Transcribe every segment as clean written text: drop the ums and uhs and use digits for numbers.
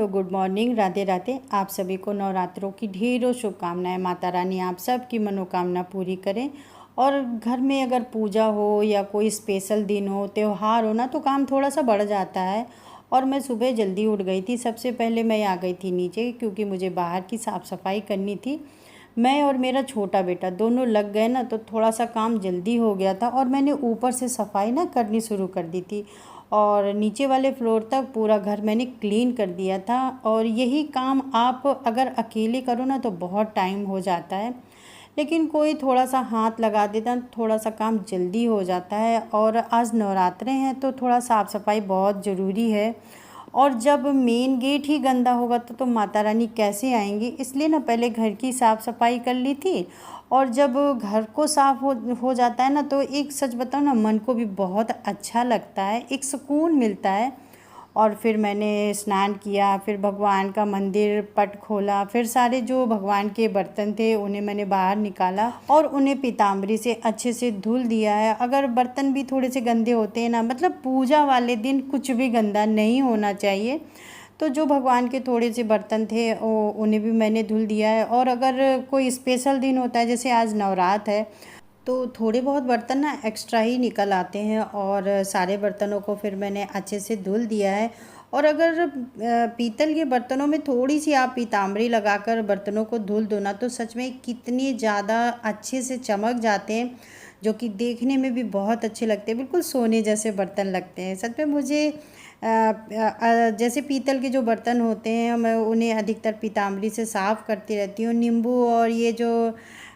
Hello, good morning, Radhe Radhe. आप सभी को नवरात्रों की ढेरों शुभकामनाएं। माता रानी आप सबकी मनोकामना पूरी करें। और घर में अगर पूजा हो या कोई स्पेशल दिन हो, त्यौहार हो ना, तो काम थोड़ा सा बढ़ जाता है। और मैं सुबह जल्दी उठ गई थी। सबसे पहले मैं आ गई थी नीचे, क्योंकि मुझे बाहर की साफ़ सफाई करनी थी। मैं और मेरा छोटा बेटा दोनों लग गए ना, तो थोड़ा सा काम जल्दी हो गया था। और मैंने ऊपर से सफाई ना करनी शुरू कर दी थी, और नीचे वाले फ्लोर तक पूरा घर मैंने क्लीन कर दिया था। और यही काम आप अगर अकेले करो ना, तो बहुत टाइम हो जाता है, लेकिन कोई थोड़ा सा हाथ लगा देता, थोड़ा सा काम जल्दी हो जाता है। और आज नवरात्रे हैं, तो थोड़ा साफ़ सफाई बहुत ज़रूरी है। और जब मेन गेट ही गंदा होगा तो माता रानी कैसे आएंगी, इसलिए ना पहले घर की साफ़ सफाई कर ली थी। और जब घर को साफ़ हो जाता है ना, तो एक सच बताऊँ ना, मन को भी बहुत अच्छा लगता है, एक सुकून मिलता है। और फिर मैंने स्नान किया, फिर भगवान का मंदिर पट खोला, फिर सारे जो भगवान के बर्तन थे उन्हें मैंने बाहर निकाला और उन्हें पीताम्बरी से अच्छे से धुल दिया है। अगर बर्तन भी थोड़े से गंदे होते हैं ना, मतलब पूजा वाले दिन कुछ भी गंदा नहीं होना चाहिए, तो जो भगवान के थोड़े से बर्तन थे उन्हें भी मैंने धुल दिया है। और अगर कोई स्पेशल दिन होता है, जैसे आज नवरात्र है, तो थोड़े बहुत बर्तन ना एक्स्ट्रा ही निकल आते हैं, और सारे बर्तनों को फिर मैंने अच्छे से धुल दिया है। और अगर पीतल के बर्तनों में थोड़ी सी आप पीताम्बरी लगाकर बर्तनों को धुल दो ना, तो सच में कितनी ज़्यादा अच्छे से चमक जाते हैं, जो कि देखने में भी बहुत अच्छे लगते हैं, बिल्कुल सोने जैसे बर्तन लगते हैं। सच में मुझे जैसे पीतल के जो बर्तन होते हैं, मैं उन्हें अधिकतर पीताम्बरी से साफ़ करती रहती हूँ। नींबू और ये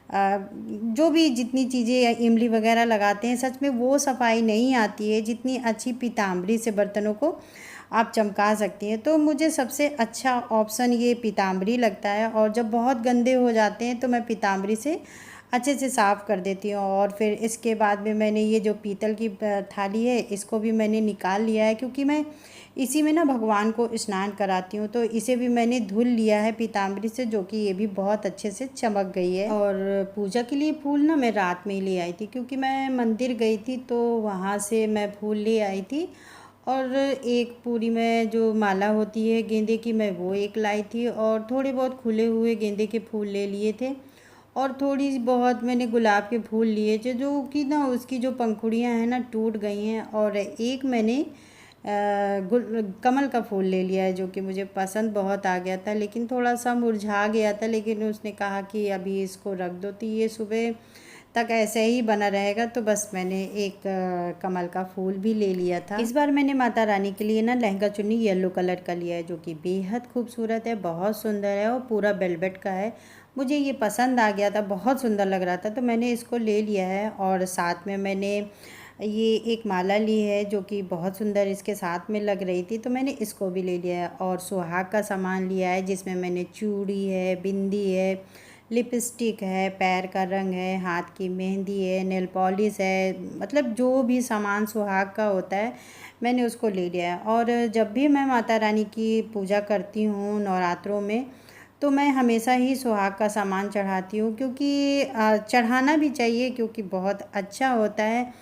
जो भी जितनी चीज़ें इमली वगैरह लगाते हैं, सच में वो सफाई नहीं आती है जितनी अच्छी पीताम्बरी से बर्तनों को आप चमका सकती हैं। तो मुझे सबसे अच्छा ऑप्शन ये पीताम्बरी लगता है। और जब बहुत गंदे हो जाते हैं, तो मैं पीताम्बरी से अच्छे से साफ़ कर देती हूँ। और फिर इसके बाद में मैंने ये जो पीतल की थाली है, इसको भी मैंने निकाल लिया है, क्योंकि मैं इसी में ना भगवान को स्नान कराती हूँ। तो इसे भी मैंने धुल लिया है पीताम्बरी से, जो कि ये भी बहुत अच्छे से चमक गई है। और पूजा के लिए फूल ना मैं रात में ही ले आई थी, क्योंकि मैं मंदिर गई थी, तो वहाँ से मैं फूल ले आई थी। और एक पूरी में जो माला होती है गेंदे की, मैं वो एक लाई थी। और थोड़े बहुत खुले हुए गेंदे के फूल ले लिए थे। और थोड़ी बहुत मैंने गुलाब के फूल लिए थे, जो कि ना उसकी जो पंखुड़ियाँ हैं ना टूट गई हैं। और एक मैंने कमल का फूल ले लिया है, जो कि मुझे पसंद बहुत आ गया था, लेकिन थोड़ा सा मुरझा गया था। लेकिन उसने कहा कि अभी इसको रख दो, तो ये सुबह तक ऐसे ही बना रहेगा। तो बस मैंने एक कमल का फूल भी ले लिया था। इस बार मैंने माता रानी के लिए ना लहंगा चुन्नी येलो कलर का लिया है, जो कि बेहद खूबसूरत है, बहुत सुंदर है, और पूरा वेलवेट का है। मुझे ये पसंद आ गया था, बहुत सुंदर लग रहा था, तो मैंने इसको ले लिया है। और साथ में मैंने ये एक माला ली है, जो कि बहुत सुंदर इसके साथ में लग रही थी, तो मैंने इसको भी ले लिया है। और सुहाग का सामान लिया है, जिसमें मैंने चूड़ी है, बिंदी है, लिपस्टिक है, पैर का रंग है, हाथ की मेहंदी है, नेल पॉलिश है, मतलब जो भी सामान सुहाग का होता है मैंने उसको ले लिया है। और जब भी मैं माता रानी की पूजा करती हूँ नवरात्रों में, तो मैं हमेशा ही सुहाग का सामान चढ़ाती हूँ, क्योंकि चढ़ाना भी चाहिए, क्योंकि बहुत अच्छा होता है।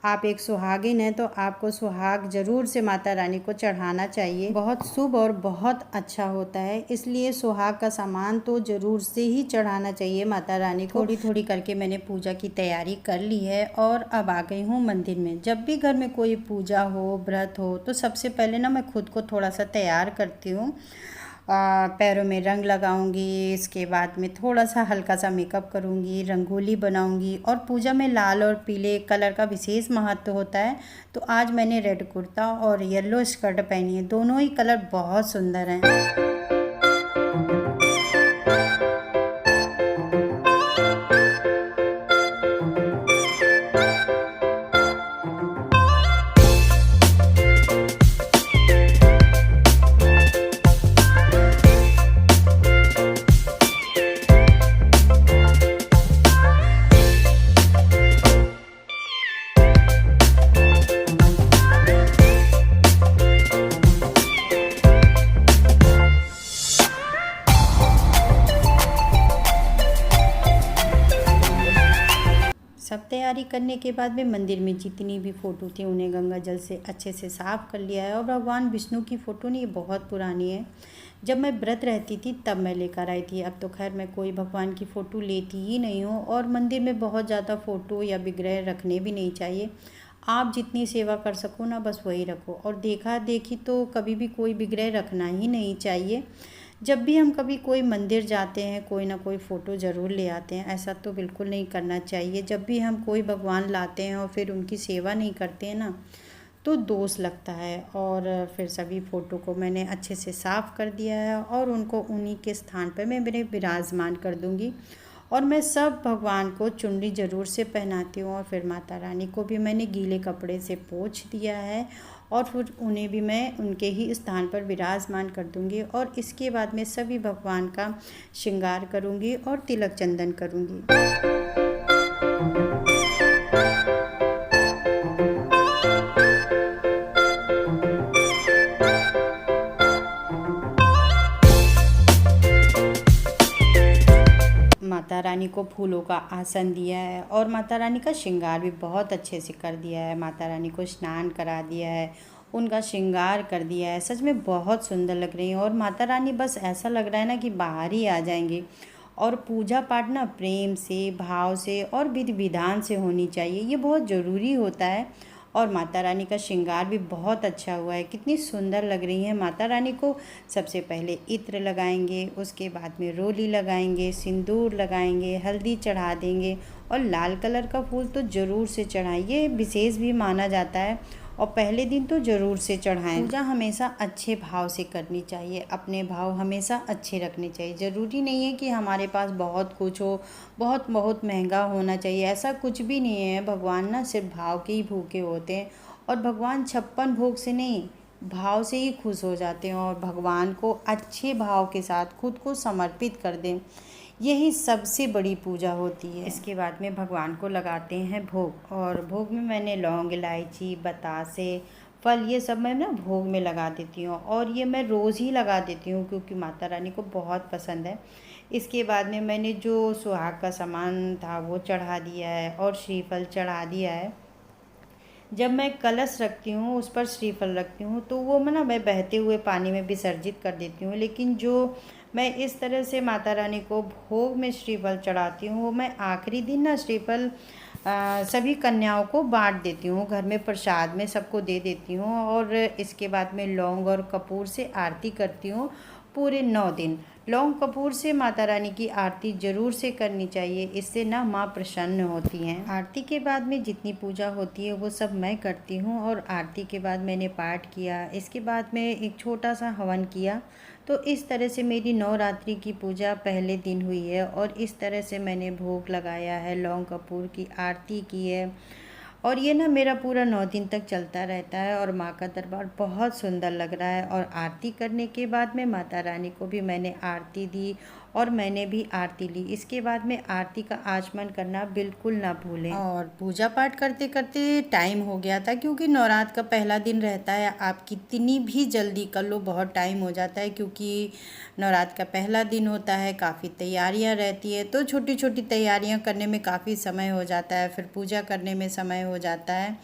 आप एक सुहागिन हैं, तो आपको सुहाग ज़रूर से माता रानी को चढ़ाना चाहिए, बहुत शुभ और बहुत अच्छा होता है। इसलिए सुहाग का सामान तो ज़रूर से ही चढ़ाना चाहिए माता रानी को। थोड़ी थोड़ी करके मैंने पूजा की तैयारी कर ली है, और अब आ गई हूँ मंदिर में। जब भी घर में कोई पूजा हो, व्रत हो, तो सबसे पहले ना मैं खुद को थोड़ा सा तैयार करती हूँ। पैरों में रंग लगाऊंगी, इसके बाद में थोड़ा सा हल्का सा मेकअप करूंगी, रंगोली बनाऊंगी। और पूजा में लाल और पीले कलर का विशेष महत्व होता है, तो आज मैंने रेड कुर्ता और येलो स्कर्ट पहनी है। दोनों ही कलर बहुत सुंदर हैं। तैयारी करने के बाद में मंदिर में जितनी भी फ़ोटो थी उन्हें गंगा जल से अच्छे से साफ़ कर लिया है। और भगवान विष्णु की फ़ोटो नहीं, ये बहुत पुरानी है, जब मैं व्रत रहती थी तब मैं लेकर आई थी। अब तो खैर मैं कोई भगवान की फ़ोटो लेती ही नहीं हूँ। और मंदिर में बहुत ज़्यादा फ़ोटो या विग्रह रखने भी नहीं चाहिए। आप जितनी सेवा कर सको ना बस वही रखो। और देखा देखी तो कभी भी कोई विग्रह रखना ही नहीं चाहिए। जब भी हम कभी कोई मंदिर जाते हैं कोई ना कोई फ़ोटो ज़रूर ले आते हैं, ऐसा तो बिल्कुल नहीं करना चाहिए। जब भी हम कोई भगवान लाते हैं और फिर उनकी सेवा नहीं करते हैं ना तो दोष लगता है। और फिर सभी फ़ोटो को मैंने अच्छे से साफ़ कर दिया है और उनको उन्हीं के स्थान पर मैं मेरे विराजमान कर दूँगी। और मैं सब भगवान को चुनरी ज़रूर से पहनाती हूँ। और फिर माता रानी को भी मैंने गीले कपड़े से पोंछ दिया है और फिर उन्हें भी मैं उनके ही स्थान पर विराजमान कर दूँगी। और इसके बाद में सभी भगवान का श्रृंगार करूँगी और तिलक चंदन करूँगी। माता रानी को फूलों का आसन दिया है और माता रानी का श्रृंगार भी बहुत अच्छे से कर दिया है। माता रानी को स्नान करा दिया है, उनका श्रृंगार कर दिया है। सच में बहुत सुंदर लग रही हैं। और माता रानी बस ऐसा लग रहा है ना कि बाहर ही आ जाएंगी। और पूजा पाठ ना प्रेम से, भाव से और विधि विधान से होनी चाहिए, ये बहुत ज़रूरी होता है। और माता रानी का श्रृंगार भी बहुत अच्छा हुआ है, कितनी सुंदर लग रही हैं। माता रानी को सबसे पहले इत्र लगाएंगे, उसके बाद में रोली लगाएंगे, सिंदूर लगाएंगे, हल्दी चढ़ा देंगे और लाल कलर का फूल तो ज़रूर से चढ़ाएं, ये विशेष भी माना जाता है। और पहले दिन तो ज़रूर से चढ़ाएं। पूजा हमेशा अच्छे भाव से करनी चाहिए, अपने भाव हमेशा अच्छे रखने चाहिए। ज़रूरी नहीं है कि हमारे पास बहुत कुछ हो, बहुत बहुत महंगा होना चाहिए, ऐसा कुछ भी नहीं है। भगवान ना सिर्फ भाव के ही भूखे होते हैं। और भगवान 56 भोग से नहीं, भाव से ही खुश हो जाते हैं। और भगवान को अच्छे भाव के साथ खुद को समर्पित कर दें, यही सबसे बड़ी पूजा होती है। इसके बाद में भगवान को लगाते हैं भोग। और भोग में मैंने लौंग, इलायची, बतासे, फल, ये सब मैं ना भोग में लगा देती हूँ। और ये मैं रोज़ ही लगा देती हूँ क्योंकि माता रानी को बहुत पसंद है। इसके बाद में मैंने जो सुहाग का सामान था वो चढ़ा दिया है और श्रीफल चढ़ा दिया है। जब मैं कलश रखती हूँ उस पर श्रीफल रखती हूँ तो वो मैं बहते हुए पानी में विसर्जित कर देती हूँ। लेकिन जो मैं इस तरह से माता रानी को भोग में श्रीफल चढ़ाती हूँ वो मैं आखिरी दिन ना श्रीफल सभी कन्याओं को बांट देती हूँ, घर में प्रसाद में सबको दे देती हूँ। और इसके बाद में लौंग और कपूर से आरती करती हूँ पूरे 9 दिन। लौंग कपूर से माता रानी की आरती ज़रूर से करनी चाहिए, इससे ना माँ प्रसन्न होती हैं। आरती के बाद में जितनी पूजा होती है वो सब मैं करती हूँ। और आरती के बाद मैंने पाठ किया, इसके बाद में एक छोटा सा हवन किया। तो इस तरह से मेरी नवरात्रि की पूजा पहले दिन हुई है। और इस तरह से मैंने भोग लगाया है, लौंग कपूर की आरती की है। और ये ना मेरा पूरा 9 दिन तक चलता रहता है। और माँ का दरबार बहुत सुंदर लग रहा है। और आरती करने के बाद में माता रानी को भी मैंने आरती दी और मैंने भी आरती ली। इसके बाद में आरती का आचमन करना बिल्कुल ना भूलें। और पूजा पाठ करते करते टाइम हो गया था क्योंकि नवरात्र का पहला दिन रहता है। आप कितनी भी जल्दी कर लो बहुत टाइम हो जाता है क्योंकि नवरात्र का पहला दिन होता है, काफ़ी तैयारियां रहती है। तो छोटी छोटी तैयारियां करने में काफ़ी समय हो जाता है, फिर पूजा करने में समय हो जाता है।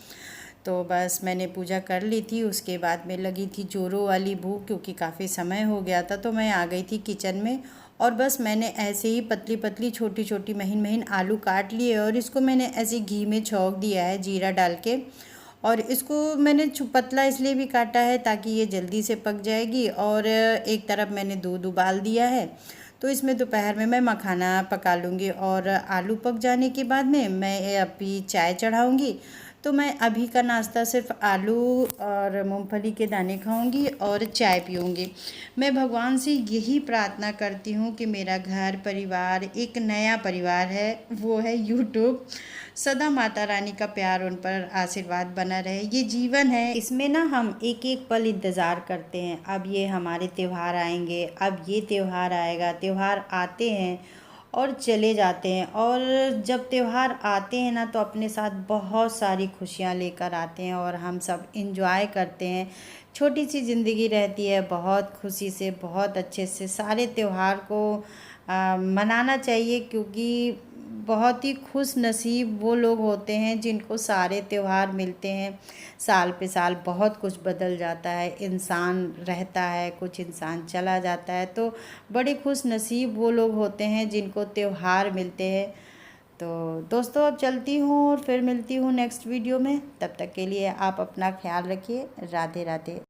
तो बस मैंने पूजा कर ली थी, उसके बाद में लगी थी जोरों वाली भूख क्योंकि काफ़ी समय हो गया था। तो मैं आ गई थी किचन में और बस मैंने ऐसे ही पतली पतली छोटी छोटी महीन महीन आलू काट लिए और इसको मैंने ऐसे घी में छौंक दिया है जीरा डाल के। और इसको मैंने पतला इसलिए भी काटा है ताकि ये जल्दी से पक जाएगी। और एक तरफ मैंने दूध उबाल दिया है तो इसमें दोपहर में मैं मखाना पका लूँगी। और आलू पक जाने के बाद में मैं अभी चाय चढ़ाऊँगी। तो मैं अभी का नाश्ता सिर्फ आलू और मूंगफली के दाने खाऊंगी और चाय पीऊंगी। मैं भगवान से यही प्रार्थना करती हूँ कि मेरा घर परिवार एक नया परिवार है, वो है यूट्यूब। सदा माता रानी का प्यार उन पर आशीर्वाद बना रहे। ये जीवन है, इसमें ना हम एक एक पल इंतज़ार करते हैं, अब ये हमारे त्यौहार आएंगे, अब ये त्यौहार आएगा। त्यौहार आते हैं और चले जाते हैं। और जब त्यौहार आते हैं ना तो अपने साथ बहुत सारी खुशियाँ लेकर आते हैं और हम सब इंजॉय करते हैं। छोटी सी ज़िंदगी रहती है, बहुत खुशी से बहुत अच्छे से सारे त्यौहार को मनाना चाहिए क्योंकि बहुत ही खुश नसीब वो लोग होते हैं जिनको सारे त्यौहार मिलते हैं। साल पे साल बहुत कुछ बदल जाता है, इंसान रहता है, कुछ इंसान चला जाता है, तो बड़े खुश नसीब वो लोग होते हैं जिनको त्यौहार मिलते हैं। तो दोस्तों अब चलती हूँ और फिर मिलती हूँ नेक्स्ट वीडियो में। तब तक के लिए आप अपना ख्याल रखिए। राधे राधे।